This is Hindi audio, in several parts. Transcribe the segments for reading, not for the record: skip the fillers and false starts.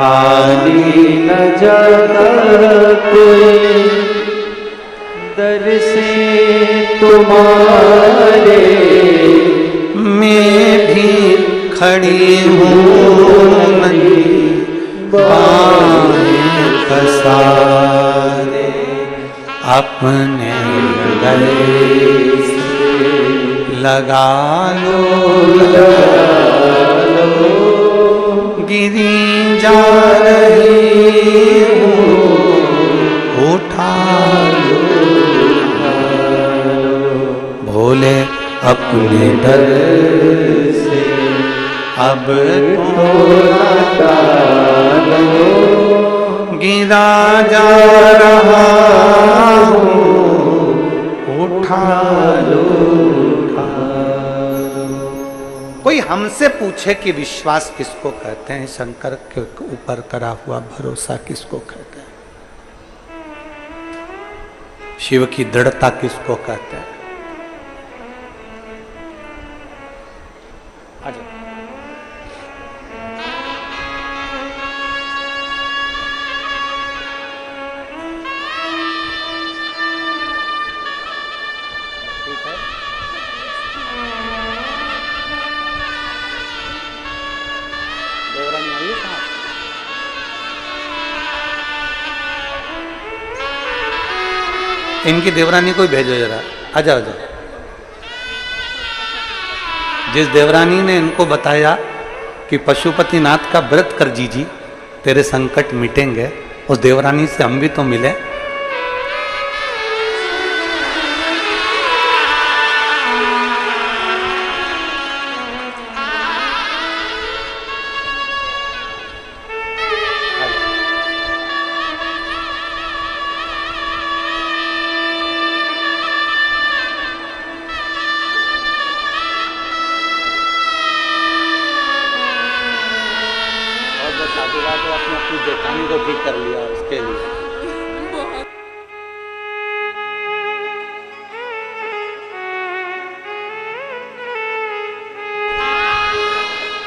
खाली न जाता कोई दर से तुम्हारे, मैं भी खड़ी हूँ नहीं बाएं पसारे, अपने गले से लगा लो, गिरी जा रही हूँ उठा लो, भोले अपने दर से अब तो टालो, गिरा जा रहा हूँ उठा लो। कोई हमसे पूछे कि विश्वास किसको कहते हैं, शंकर के ऊपर करा हुआ भरोसा किसको कहते हैं, शिव की दृढ़ता किसको कहते हैं? इनकी देवरानी को भेजो जरा, आ जाओ जाओ। जिस देवरानी ने इनको बताया कि पशुपतिनाथ का व्रत कर जीजी तेरे संकट मिटेंगे, उस देवरानी से हम भी तो मिले। जेठानी को ठीक कर लिया उसके लिए।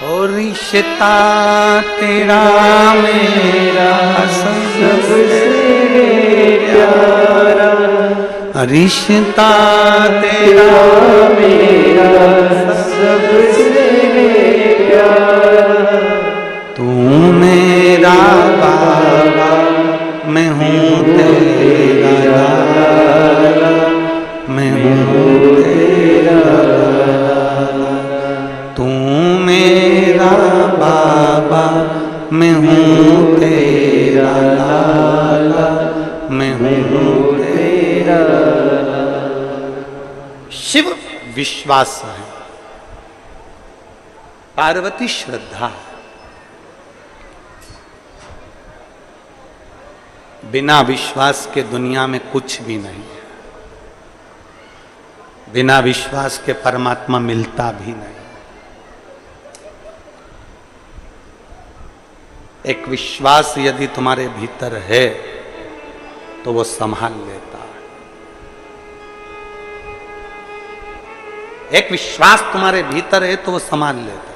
और रिश्ता तेरा मेरा सबसे प्यारा, रिश्ता तेरा मेरा सबसे प्यारा, तू मेरा बाबा मैं हूँ तेरा लाला, मैं हूँ तेरा लाला, तू मेरा बाबा मैं हूँ तेरा लाला, मैं हूँ तेरा लाला। शिव विश्वास है, पार्वती श्रद्धा है। बिना विश्वास के दुनिया में कुछ भी नहीं है, बिना विश्वास के परमात्मा मिलता भी नहीं। एक विश्वास यदि तुम्हारे भीतर है तो वो संभाल लेता है। एक विश्वास तुम्हारे भीतर है तो वो संभाल लेता है।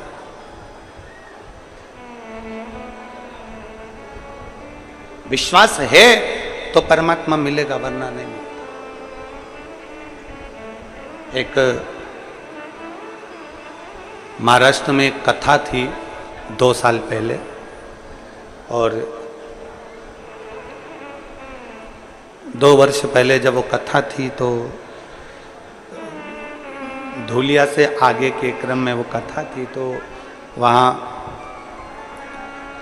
विश्वास है तो परमात्मा मिलेगा, वरना नहीं मिलेगा। एक महाराष्ट्र में एक कथा थी 2 साल पहले, और 2 वर्ष पहले जब वो कथा थी तो धूलिया से आगे के क्रम में वो कथा थी, तो वहाँ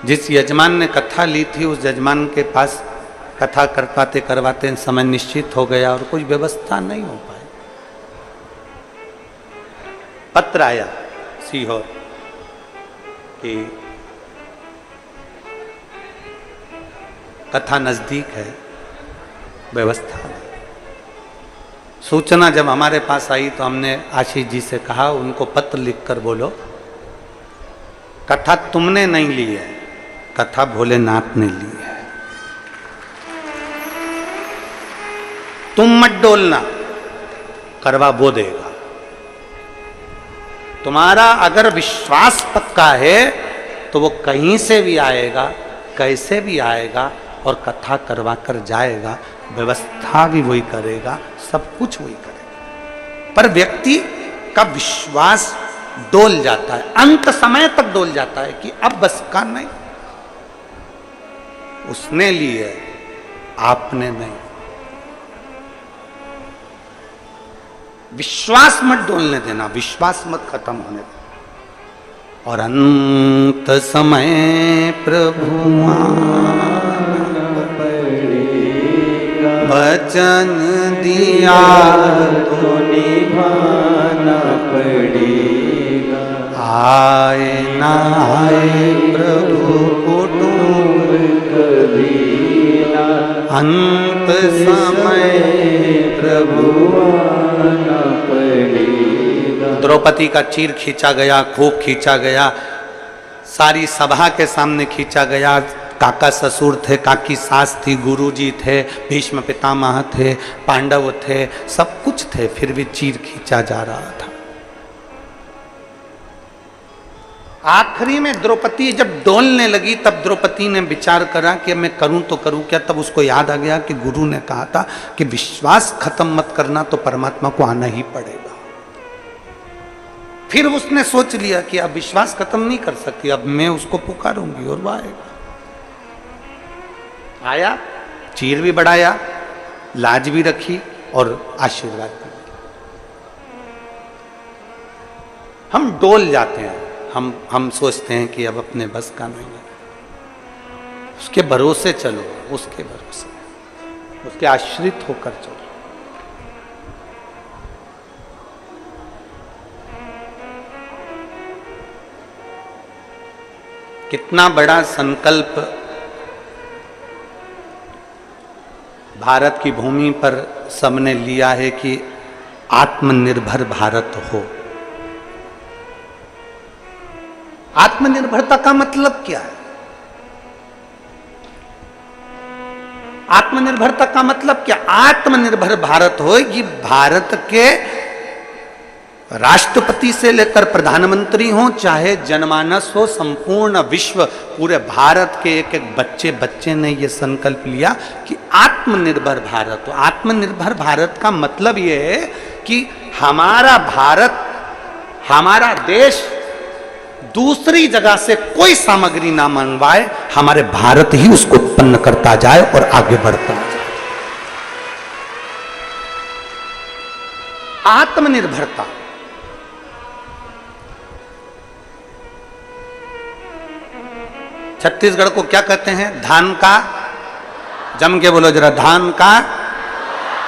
जिस यजमान ने कथा ली थी उस यजमान के पास कथा करवाते करवाते समय निश्चित हो गया और कुछ व्यवस्था नहीं हो पाई। पत्र आया सीहोर कि कथा नजदीक है, व्यवस्था नहीं। सूचना जब हमारे पास आई तो हमने आशीष जी से कहा उनको पत्र लिखकर बोलो कथा तुमने नहीं ली है, कथा भोलेनाथ ने ली है, तुम मत डोलना, करवा वो देगा। तुम्हारा अगर विश्वास पक्का है तो वो कहीं से भी आएगा, कैसे भी आएगा और कथा करवा कर जाएगा, व्यवस्था भी वही करेगा, सब कुछ वही करेगा। पर व्यक्ति का विश्वास डोल जाता है, अंत समय तक डोल जाता है कि अब बस का नहीं। उसने लिए, आपने नहीं। विश्वास मत डोलने देना, विश्वास मत खत्म होने देना। और अंत समय प्रभु वचन दिया तो निभाना पड़ेगा। आए ना आए प्रभु कुटुंब कभी ना, अंत समय प्रभु आना पड़ेगा। द्रौपदी का चीर खींचा गया, खूब खींचा गया, सारी सभा के सामने खींचा गया। काका ससुर थे, काकी सास थी, गुरुजी थे, भीष्म पितामह थे, पांडव थे, सब कुछ थे, फिर भी चीर खींचा जा रहा था। आखिरी में द्रौपदी जब डोलने लगी, तब द्रौपदी ने विचार करा कि मैं करूं तो करूं क्या। तब उसको याद आ गया कि गुरु ने कहा था कि विश्वास खत्म मत करना, तो परमात्मा को आना ही पड़ेगा। फिर उसने सोच लिया कि अब विश्वास खत्म नहीं कर सकती, अब मैं उसको पुकारूंगी और वो आएगा। आया, चीर भी बढ़ाया, लाज भी रखी और आशीर्वाद भी दिया। हम डोल जाते हैं, हम सोचते हैं कि अब अपने बस का नहीं है। उसके भरोसे चलो, उसके भरोसे, उसके आश्रित होकर चलो। कितना बड़ा संकल्प भारत की भूमि पर सबने लिया है कि आत्मनिर्भर भारत हो। आत्मनिर्भरता का मतलब क्या है? आत्मनिर्भरता का मतलब क्या? आत्मनिर्भर भारत हो, ये भारत के राष्ट्रपति से लेकर प्रधानमंत्री हो, चाहे जनमानस हो, संपूर्ण विश्व, पूरे भारत के एक एक बच्चे ने ये संकल्प लिया कि आत्मनिर्भर भारत हो। आत्मनिर्भर भारत का मतलब ये है कि हमारा भारत, हमारा देश दूसरी जगह से कोई सामग्री ना मंगवाए, हमारे भारत ही उसको उत्पन्न करता जाए और आगे बढ़ता जाए। आत्मनिर्भरता। छत्तीसगढ़ को क्या कहते हैं? धान का, जम के बोलो जरा, धान का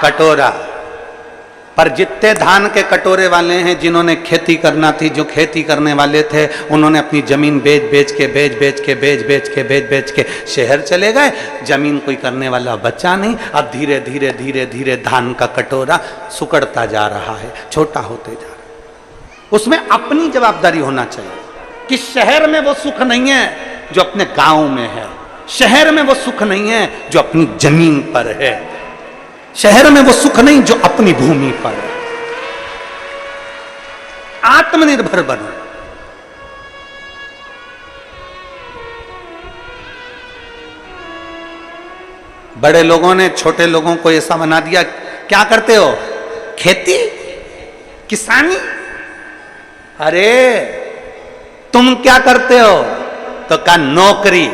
कटोरा। पर जितने धान के कटोरे वाले हैं, जिन्होंने खेती करना थी, जो खेती करने वाले थे, उन्होंने अपनी जमीन बेच बेच के शहर चले गए। जमीन कोई करने वाला बचा नहीं। अब धीरे धीरे धान का कटोरा सुकड़ता जा रहा है, छोटा होते जा रहा है। उसमें अपनी जवाबदारी होना चाहिए कि शहर में वो सुख नहीं है जो अपने गांव में है, शहर में वो सुख नहीं है जो अपनी जमीन पर है, शहर में वो सुख नहीं जो अपनी भूमि पर है। आत्मनिर्भर बनो। बड़े लोगों ने छोटे लोगों को ऐसा बना दिया, क्या करते हो? खेती, किसानी। अरे तुम क्या करते हो? तो का नौकरी।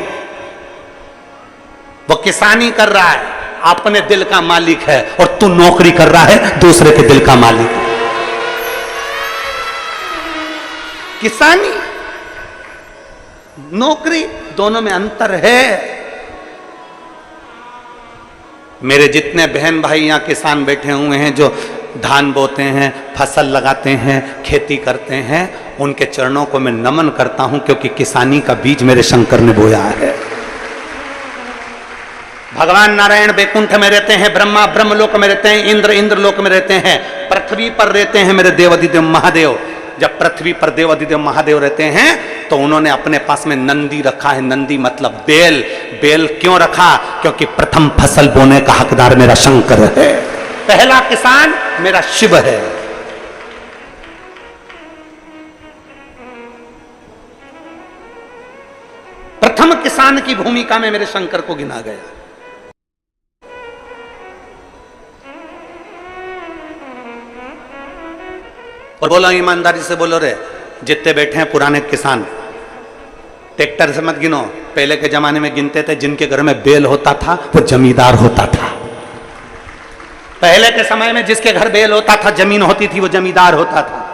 वो किसानी कर रहा है, अपने दिल का मालिक है, और तू नौकरी कर रहा है, दूसरे के दिल का मालिक है। किसानी, नौकरी, दोनों में अंतर है। मेरे जितने बहन भाई यहां किसान बैठे हुए हैं, जो धान बोते हैं, फसल लगाते हैं, खेती करते हैं, उनके चरणों को मैं नमन करता हूं, क्योंकि किसानी का बीज मेरे शंकर ने बोया है। भगवान नारायण बैकुंठ में रहते हैं, ब्रह्मा ब्रह्मलोक में रहते हैं, इंद्र इंद्रलोक में रहते हैं, पृथ्वी पर रहते हैं मेरे देवाधिदेव महादेव। जब पृथ्वी पर देवाधिदेव महादेव रहते हैं तो उन्होंने अपने पास में नंदी रखा है। नंदी मतलब बेल। बेल क्यों रखा? क्योंकि प्रथम फसल बोने का हकदार मेरा शंकर है, पहला किसान मेरा शिव है। प्रथम प्रथम किसान की भूमिका में मेरे शंकर को गिना गया। और बोलो ईमानदारी से बोलो रे, जितने बैठे हैं पुराने किसान, ट्रैक्टर से मत गिनो। पहले के जमाने में गिनते थे, जिनके घर में बैल होता था वो जमींदार होता था। पहले के समय में जिसके घर बैल होता था, जमीन होती थी, वो जमींदार होता था।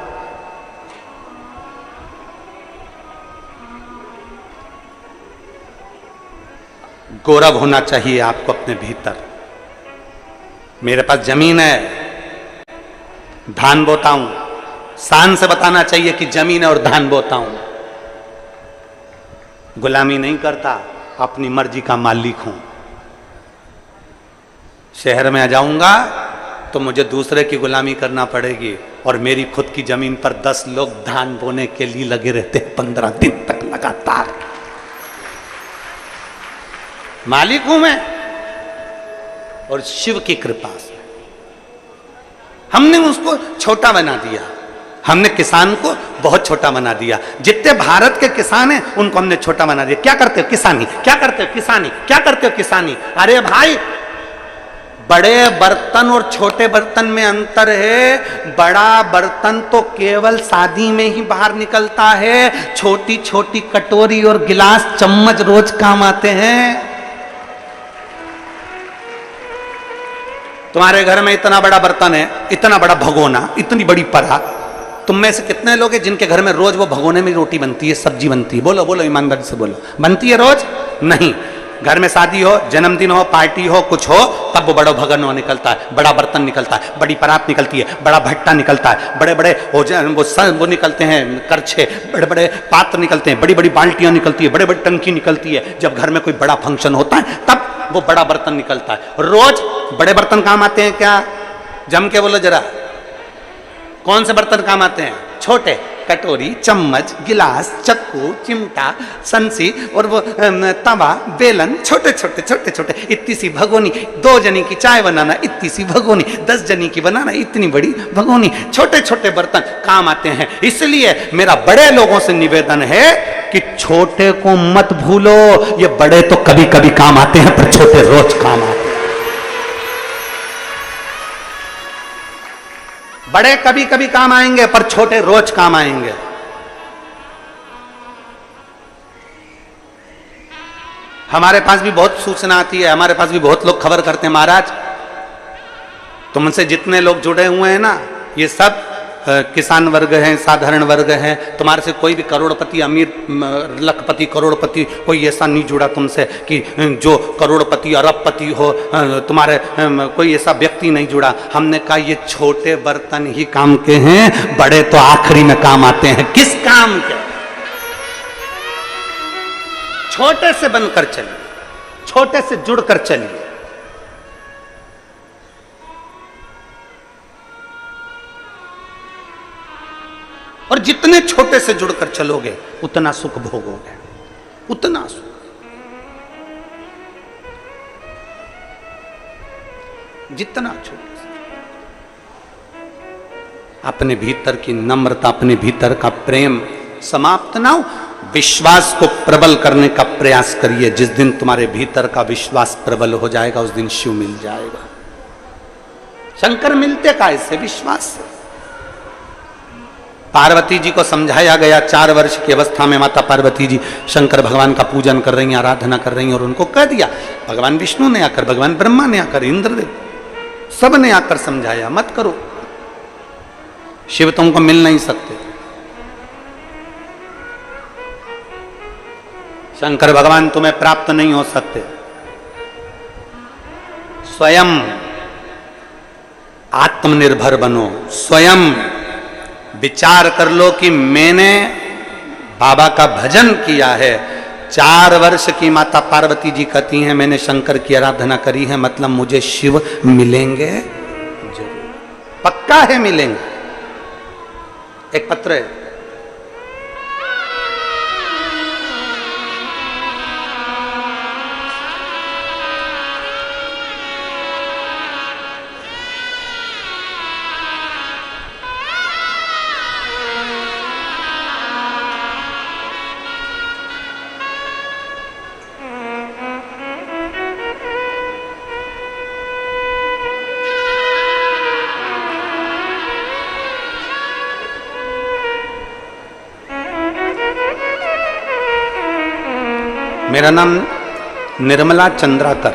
गौरव होना चाहिए आपको अपने भीतर। मेरे पास जमीन है, धान बोता हूं, शान से बताना चाहिए कि जमीन है और धान बोता हूं। गुलामी नहीं करता, अपनी मर्जी का मालिक हूं। शहर में आ जाऊंगा तो मुझे दूसरे की गुलामी करना पड़ेगी, और मेरी खुद की जमीन पर 10 लोग धान बोने के लिए लगे रहते हैं 15 दिन तक लगातार। मालिक हूं मैं, और शिव की कृपा से हमने उसको छोटा बना दिया। हमने किसान को बहुत छोटा बना दिया। जितने भारत के किसान हैं उनको हमने छोटा बना दिया। क्या करते हो? किसानी। क्या करते हो? किसानी। क्या करते हो? किसानी। अरे भाई, बड़े बर्तन और छोटे बर्तन में अंतर है। बड़ा बर्तन तो केवल शादी में ही बाहर निकलता है, छोटी छोटी कटोरी और गिलास चम्मच रोज काम आते हैं। तुम्हारे घर में इतना बड़ा बर्तन है, इतना बड़ा भगोना, इतनी बड़ी परा, तुम में से कितने लोग हैं जिनके घर में रोज वो भगोने में रोटी बनती है, सब्जी बनती है? बोलो बोलो, ईमानदारी से बोलो। बनती है रोज? नहीं। घर में शादी हो, जन्मदिन हो, पार्टी हो, कुछ हो, तब वो बड़ा भगोना निकलता है, बड़ा बर्तन निकलता है, बड़ी परात निकलती है, बड़ा भट्टा निकलता है, बड़े बड़े वो निकलते हैं करछे, बड़े बड़े पात्र निकलते हैं, बड़ी बड़ी बाल्टियां निकलती है, बड़े बड़ी टंकी निकलती है। जब घर में कोई बड़ा फंक्शन होता है तब वो बड़ा बर्तन निकलता है। रोज बड़े बर्तन काम आते हैं क्या? जम के बोलो जरा, कौन से बर्तन काम आते हैं? छोटे, कटोरी, चम्मच, गिलास, चक्कू, चिमटा, संसी और वो तवा, बेलन, छोटे छोटे छोटे छोटे, इतनी सी भगोनी, 2 जनी की चाय बनाना, इतनी सी भगोनी, 10 जनी की बनाना, इतनी बड़ी भगोनी, छोटे छोटे बर्तन काम आते हैं। इसलिए मेरा बड़े लोगों से निवेदन है कि छोटे को मत भूलो। ये बड़े तो कभी कभी काम आते हैं, पर छोटे रोज काम आते हैं। बड़े कभी कभी काम आएंगे, पर छोटे रोज काम आएंगे। हमारे पास भी बहुत सूचना आती है, हमारे पास भी बहुत लोग खबर करते हैं, महाराज तुमसे जितने लोग जुड़े हुए हैं ना, ये सब किसान वर्ग हैं, साधारण वर्ग हैं। तुम्हारे से कोई भी करोड़पति, अमीर, लखपति, करोड़पति कोई ऐसा नहीं जुड़ा तुमसे कि जो करोड़पति, अरबपति हो, तुम्हारे कोई ऐसा व्यक्ति नहीं जुड़ा। हमने कहा ये छोटे बर्तन ही काम के हैं, बड़े तो आखिरी में काम आते हैं। किस काम के? छोटे से बनकर चलिए, छोटे से जुड़कर चलिए। और जितने छोटे से जुड़कर चलोगे उतना सुख भोगोगे, उतना सुख। जितना छोटे से, अपने भीतर की नम्रता, अपने भीतर का प्रेम समाप्त ना हो, विश्वास को प्रबल करने का प्रयास करिए। जिस दिन तुम्हारे भीतर का विश्वास प्रबल हो जाएगा, उस दिन शिव मिल जाएगा। शंकर मिलते कैसे? विश्वास से। पार्वती जी को समझाया गया, 4 वर्ष की अवस्था में माता पार्वती जी शंकर भगवान का पूजन कर रही हैं, आराधना कर रही हैं, और उनको कह दिया, भगवान विष्णु ने आकर, भगवान ब्रह्मा ने आकर, इंद्रदेव सब ने आकर समझाया, मत करो, शिव तुमको मिल नहीं सकते। शंकर भगवान तुम्हें प्राप्त नहीं हो सकते। स्वयं आत्मनिर्भर बनो, स्वयं विचार कर लो कि मैंने बाबा का भजन किया है। 4 वर्ष की माता पार्वती जी कहती हैं मैंने शंकर की आराधना करी है, मतलब मुझे शिव मिलेंगे जरूर, पक्का है मिलेंगे। एक पत्र है, मेरा नाम निर्मला चंद्राकर,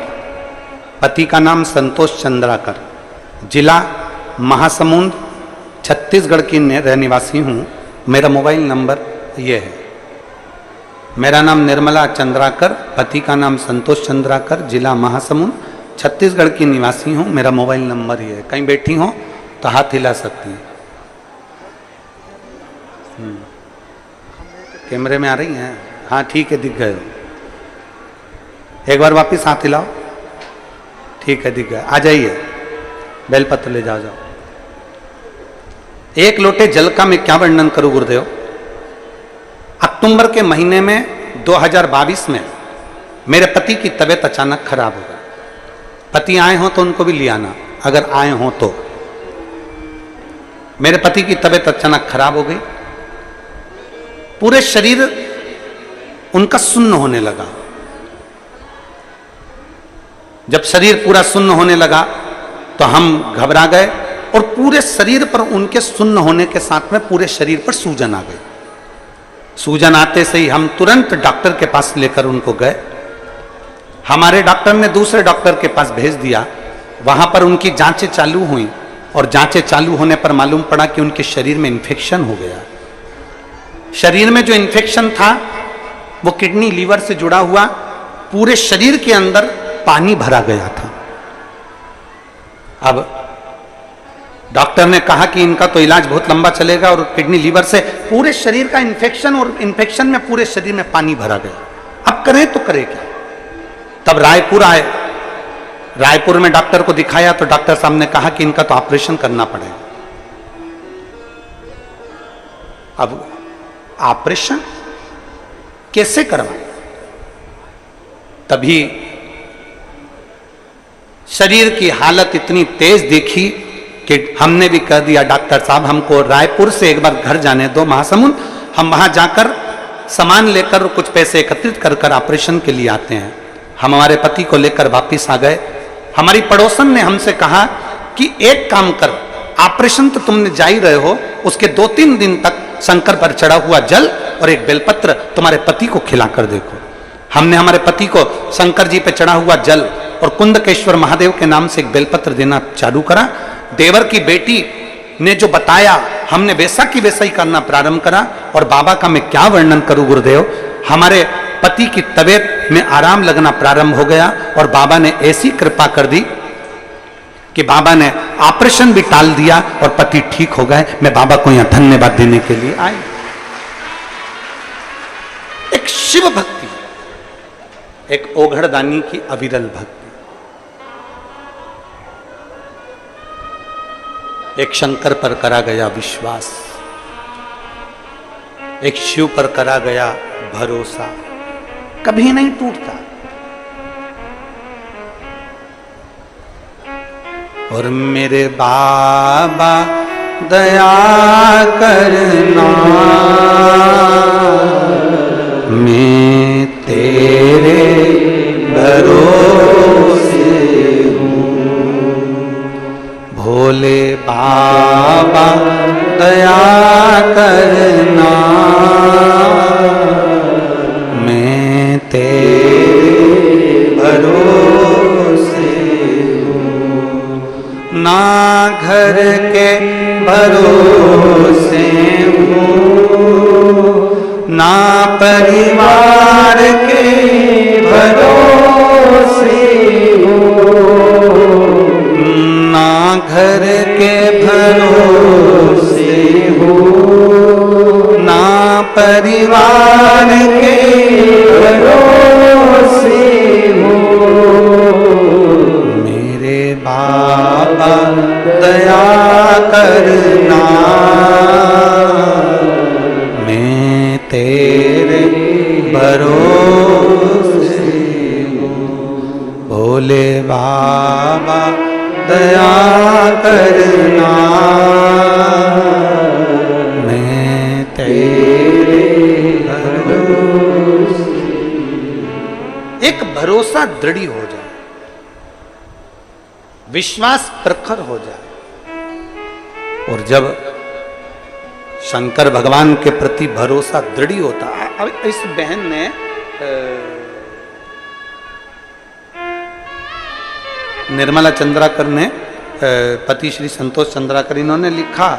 पति का नाम संतोष चंद्राकर, जिला महासमुंद, छत्तीसगढ़ की रहने वासी हूँ। मेरा मोबाइल नंबर ये है। मेरा नाम निर्मला चंद्राकर, पति का नाम संतोष चंद्राकर, जिला महासमुंद, छत्तीसगढ़ की निवासी हूँ। मेरा मोबाइल नंबर ये है। कहीं बैठी हो तो हाथ हिला सकती हैं। कैमरे में आ रही हैं? हाँ ठीक है, दिख गए। एक बार वापस हाथ हिलाओ। ठीक है, दिख गया। आ जाइए, बेलपत्र ले जाओ। एक लोटे जल का मैं क्या वर्णन करूं गुरुदेव। अक्टूबर के महीने में 2022 में मेरे पति की तबीयत अचानक खराब हो गई। पति आए हो तो उनको भी ले आना, अगर आए हो तो। मेरे पति की तबीयत अचानक खराब हो गई। पूरे शरीर उनका सुन्न होने लगा। जब शरीर पूरा सुन्न होने लगा तो हम घबरा गए और पूरे शरीर पर उनके सुन्न होने के साथ में पूरे शरीर पर सूजन आ गई। सूजन आते से ही हम तुरंत डॉक्टर के पास लेकर उनको गए। हमारे डॉक्टर ने दूसरे डॉक्टर के पास भेज दिया। वहां पर उनकी जांचें चालू हुई और जांचें चालू होने पर मालूम पड़ा कि उनके शरीर में इन्फेक्शन हो गया। शरीर में जो इन्फेक्शन था वो किडनी लीवर से जुड़ा हुआ, पूरे शरीर के अंदर पानी भरा गया था। अब डॉक्टर ने कहा कि इनका तो इलाज बहुत लंबा चलेगा और किडनी लीवर से पूरे शरीर का इन्फेक्शन, और इन्फेक्शन में पूरे शरीर में पानी भरा गया। अब करें तो करें क्या। तब रायपुर आए। रायपुर में डॉक्टर को दिखाया तो डॉक्टर साहब ने कहा कि इनका तो ऑपरेशन करना पड़ेगा। अब ऑपरेशन कैसे करवाएं? तभी शरीर की हालत इतनी तेज देखी कि हमने भी कह दिया, डॉक्टर साहब हमको रायपुर से एक बार घर जाने दो महासमुंद, हम वहां जाकर सामान लेकर कुछ पैसे एकत्रित कर कर ऑपरेशन के लिए आते हैं। हम हमारे पति को लेकर वापिस आ गए। हमारी पड़ोसन ने हमसे कहा कि एक काम कर, ऑपरेशन तो तुमने जा ही रहे हो, उसके 2-3 दिन तक शंकर पर चढ़ा हुआ जल और एक बेलपत्र तुम्हारे पति को खिलाकर देखो। हमने हमारे पति को शंकर जी पे चढ़ा हुआ जल और कुंदकेश्वर महादेव के नाम से एक बेलपत्र देना चालू करा। देवर की बेटी ने जो बताया हमने वैसा की वैसा ही करना प्रारंभ करा। और बाबा का मैं क्या वर्णन करूं गुरुदेव, हमारे पति की तबीयत में आराम लगना प्रारंभ हो गया और बाबा ने ऐसी कृपा कर दी कि बाबा ने ऑपरेशन भी टाल दिया और पति ठीक हो गए। मैं बाबा को यहां धन्यवाद देने के लिए आई। एक शिव भक्ति, एक ओघड़दानी की अविरल भक्ति, एक शंकर पर करा गया विश्वास, एक शिव पर करा गया भरोसा, कभी नहीं टूटता। और मेरे बाबा दया करना, मैं तेरे भरोसे हूँ। भोले बाबा दया करना, मैं तेरे भरोसे हूँ। ना घर के भरोसे हूँ, ना परिवार के भरोसे हूँ, ना घर के भरोसे हूँ, ना परिवार के भरोसे हूँ। मेरे बाबा दया करना, मैं तेरे भरोसे हूँ। भोले बाबा दया करना, मैं तेरे भरोसे। एक भरोसा दृढ़ हो जाए, विश्वास प्रखर हो जाए। और जब शंकर भगवान के प्रति भरोसा दृढ़ होता है। अब इस बहन ने निर्मला चंद्राकर ने पति श्री संतोष चंद्राकर, इन्होंने लिखा,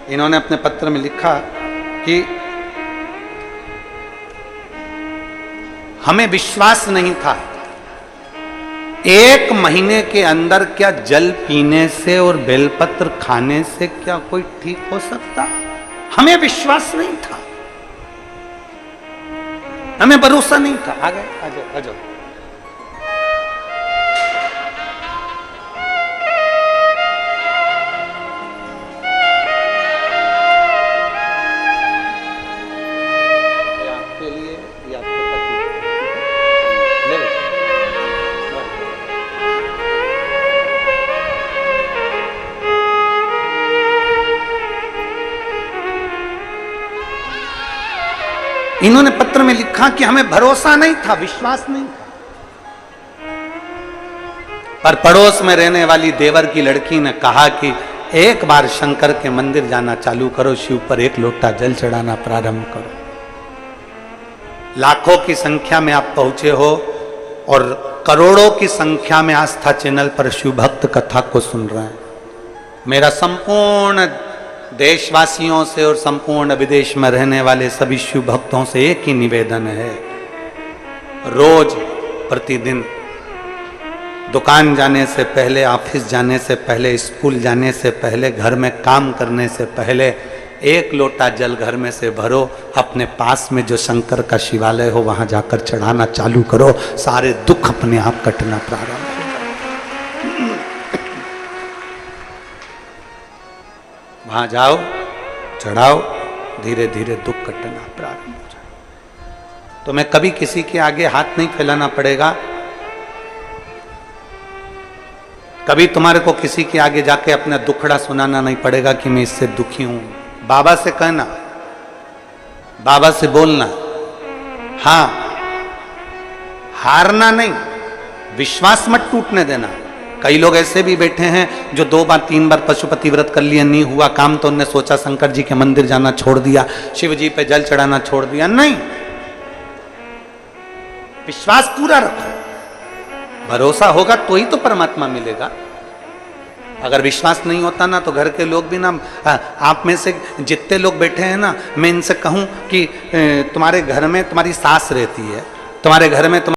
इन्होंने अपने पत्र में लिखा कि हमें विश्वास नहीं था 1 महीने के अंदर क्या जल पीने से और बेलपत्र खाने से क्या कोई ठीक हो सकता, हमें विश्वास नहीं था, हमें भरोसा नहीं था। आ गए, आ जाओ, आ जाओ। आपके लिए या आपके पति ले लो। इन्होंने पत्र में लिखा कि हमें भरोसा नहीं था, विश्वास नहीं था, पर पड़ोस में रहने वाली देवर की लड़की ने कहा कि एक बार शंकर के मंदिर जाना चालू करो, शिव पर 1 लोटा जल चढ़ाना प्रारंभ करो। लाखों की संख्या में आप पहुंचे हो और करोड़ों की संख्या में आस्था चैनल पर शिव भक्त कथा को सुन रहे हैं। मेरा संपूर्ण देशवासियों से और संपूर्ण विदेश में रहने वाले सभी शिव भक्तों से एक ही निवेदन है, रोज प्रतिदिन दुकान जाने से पहले, ऑफिस जाने से पहले, स्कूल जाने से पहले, घर में काम करने से पहले 1 लोटा जल घर में से भरो, अपने पास में जो शंकर का शिवालय हो वहां जाकर चढ़ाना चालू करो, सारे दुख अपने आप कटना प्रारंभ हो। वहां जाओ, चढ़ाओ, धीरे धीरे दुख कटना प्रारंभ हो जाए। तो मैं कभी किसी के आगे हाथ नहीं फैलाना पड़ेगा, कभी तुम्हारे को किसी के आगे जाके अपना दुखड़ा सुनाना नहीं पड़ेगा कि मैं इससे दुखी हूं। बाबा से कहना, बाबा से बोलना, हां, हारना नहीं, विश्वास मत टूटने देना। कई लोग ऐसे भी बैठे हैं जो 2 बार 3 बार पशुपति व्रत कर लिए, नहीं हुआ काम तो उन्होंने सोचा शंकर जी के मंदिर जाना छोड़ दिया, शिव जी पे जल चढ़ाना छोड़ दिया। नहीं, विश्वास पूरा रखो, भरोसा होगा तो ही तो परमात्मा मिलेगा। अगर विश्वास नहीं होता ना तो घर के लोग भी ना, आप में से जितने लोग बैठे हैं ना, मैं इनसे कहूं कि तुम्हारे घर में तुम्हारी सास रहती है, तुम्हारे घर में